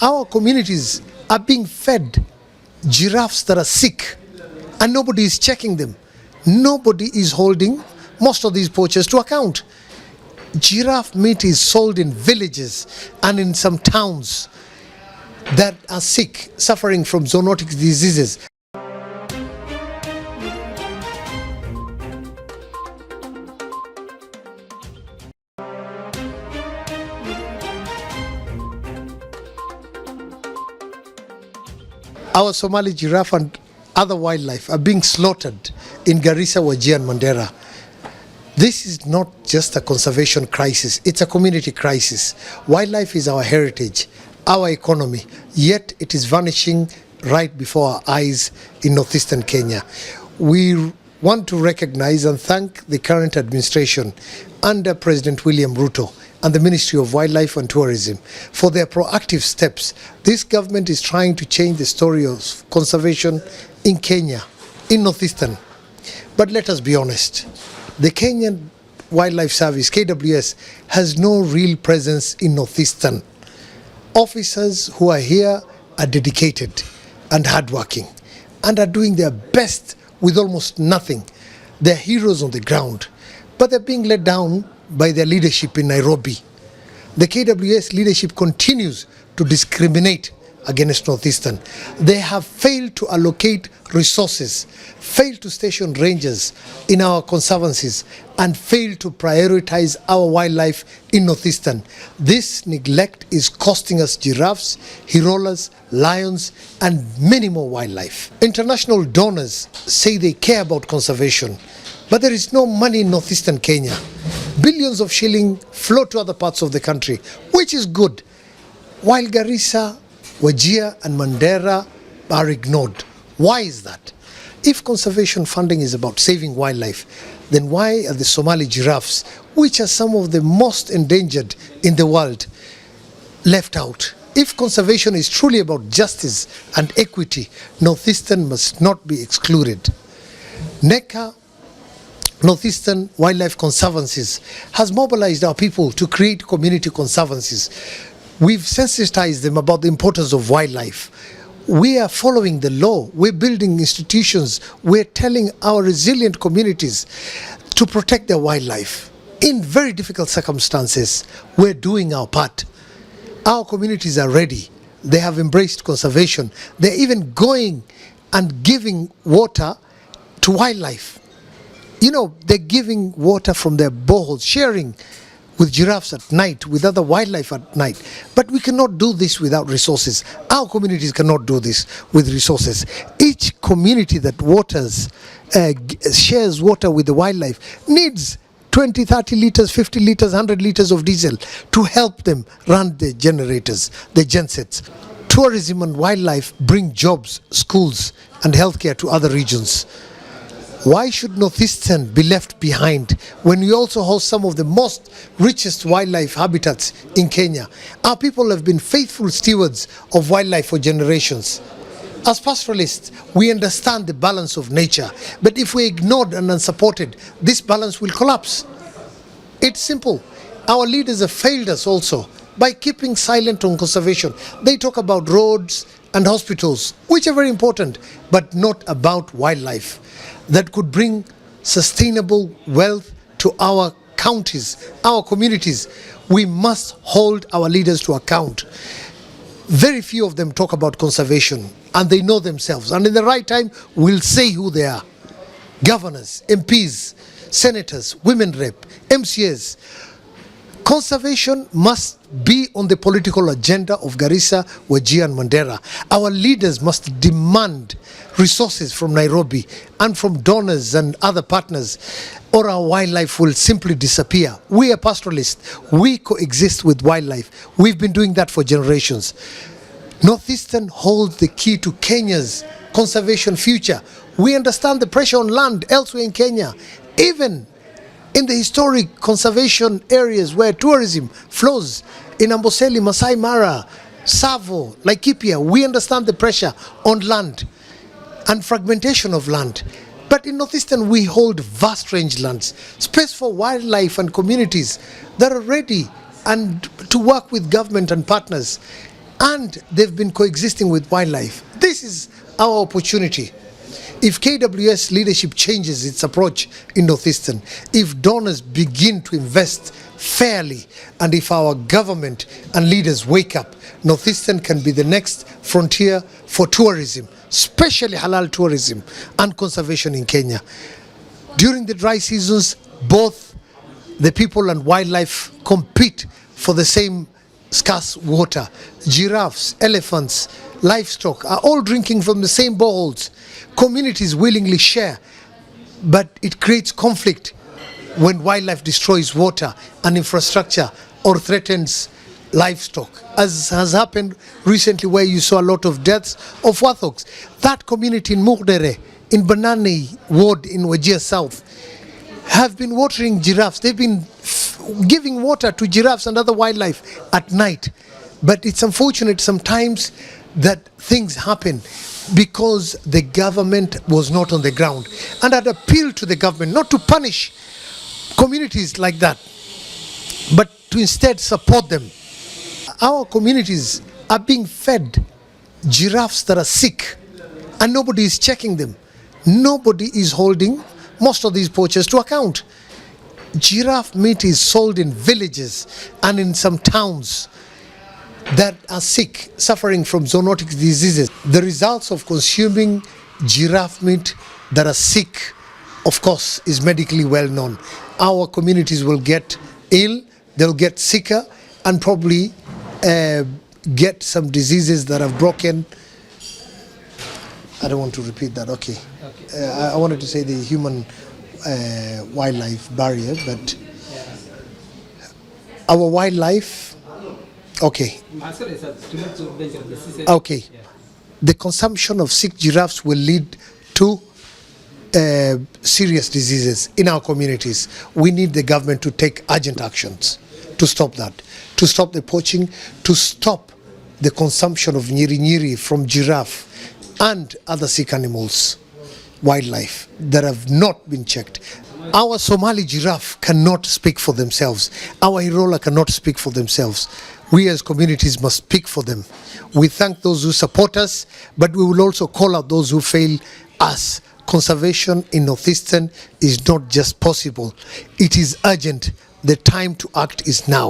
our communities are being fed giraffes that are sick, and nobody is checking them. Nobody is holding most of these poachers to account. Giraffe meat is sold in villages and in some towns that are sick, suffering from zoonotic diseases. Our Somali giraffe and other wildlife are being slaughtered in Garissa, Wajir and Mandera. This is not just a conservation crisis, it's a community crisis. Wildlife is our heritage, our economy, yet it is vanishing right before our eyes in northeastern Kenya. We want to recognize and thank the current administration under President William Ruto and the Ministry of Wildlife and Tourism for their proactive steps. This government is trying to change the story of conservation in Kenya, in northeastern. But let us be honest, the Kenyan Wildlife Service, KWS, has no real presence in northeastern. Officers who are here are dedicated and hardworking and are doing their best with almost nothing. They're heroes on the ground, but they're being let down by their leadership in Nairobi. The KWS leadership continues to discriminate against northeastern. They have failed to allocate resources, failed to station rangers in our conservancies, and failed to prioritize our wildlife in northeastern. This neglect is costing us giraffes, hirolas, lions, and many more wildlife. International donors say they care about conservation, but there is no money in northeastern Kenya. Billions of shillings flow to other parts of the country, which is good, while Garissa, Wajir and Mandera are ignored. Why is that? If conservation funding is about saving wildlife, then why are the Somali giraffes, which are some of the most endangered in the world, left out? If conservation is truly about justice and equity, northeastern must not be excluded. NECA, Northeastern Wildlife Conservancies, has mobilized our people to create community conservancies. We've sensitized them about the importance of wildlife. We are following the law. We're building institutions. We're telling our resilient communities to protect their wildlife. In very difficult circumstances, we're doing our part. Our communities are ready. They have embraced conservation. They're even going and giving water to wildlife. You know, they're giving water from their boreholes, sharing with giraffes at night, with other wildlife at night. But we cannot do this without resources. Our communities cannot do this with resources. Each community that shares water with the wildlife needs 20, 30 liters, 50 liters, 100 liters of diesel to help them run the generators, the gensets. Tourism and wildlife bring jobs, schools, and healthcare to other regions. Why should northeastern be left behind when we also host some of the most richest wildlife habitats in Kenya? Our people have been faithful stewards of wildlife for generations. As pastoralists, we understand the balance of nature, but if we're ignored and unsupported, this balance will collapse. It's simple. Our leaders have failed us also by keeping silent on conservation. They talk about roads and hospitals, which are very important, but not about wildlife that could bring sustainable wealth to our counties, our communities. We must hold our leaders to account. Very few of them talk about conservation, and they know themselves. And in the right time, we'll say who they are. Governors, MPs, senators, women rep, MCAs. Conservation must be on the political agenda of Garissa, Wajir and Mandera. Our leaders must demand resources from Nairobi and from donors and other partners, or our wildlife will simply disappear. We are pastoralists. We coexist with wildlife. We've been doing that for generations. Northeastern holds the key to Kenya's conservation future. We understand the pressure on land elsewhere in Kenya, even in the historic conservation areas where tourism flows, in Amboseli, Masai Mara, Savo, Laikipia. We understand the pressure on land and fragmentation of land. But in northeastern, we hold vast rangelands, space for wildlife and communities that are ready and to work with government and partners. and they've been coexisting with wildlife. This is our opportunity. If KWS leadership changes its approach in Northeastern, if donors begin to invest fairly, and if our government and leaders wake up, Northeastern can be the next frontier for tourism, especially halal tourism and conservation in Kenya. During the dry seasons, both the people and wildlife compete for the same scarce water. Giraffes, elephants, livestock are all drinking from the same boreholes. Communities willingly share, but it creates conflict when wildlife destroys water and infrastructure or threatens livestock, as has happened recently where you saw a lot of deaths of warthogs. That community in Mugdere, in Banani ward in Wajir South, have been watering giraffes. They've been giving water to giraffes and other wildlife at night. But it's unfortunate sometimes that things happen because the government was not on the ground. And I'd appeal to the government not to punish communities like that, but to instead support them. Our communities are being fed giraffes that are sick, and nobody is checking them. Nobody is holding most of these poachers to account. Giraffe meat is sold in villages and in some towns that are sick, suffering from zoonotic diseases. The results of consuming giraffe meat that are sick, of course, is medically well known. Our communities will get ill, they'll get sicker, and probably get some diseases that have broken. I don't want to repeat that, okay. I wanted to say the human wildlife barrier, but our wildlife, okay. Okay. The consumption of sick giraffes will lead to serious diseases in our communities. We need the government to take urgent actions to stop that, to stop the poaching, to stop the consumption of nyiri from giraffe and other sick animals, wildlife that have not been checked. Our Somali giraffe cannot speak for themselves. Our Irola cannot speak for themselves. We as communities must speak for them. We thank those who support us, but we will also call out those who fail us. Conservation in Northeastern is not just possible, it is urgent. The time to act is now.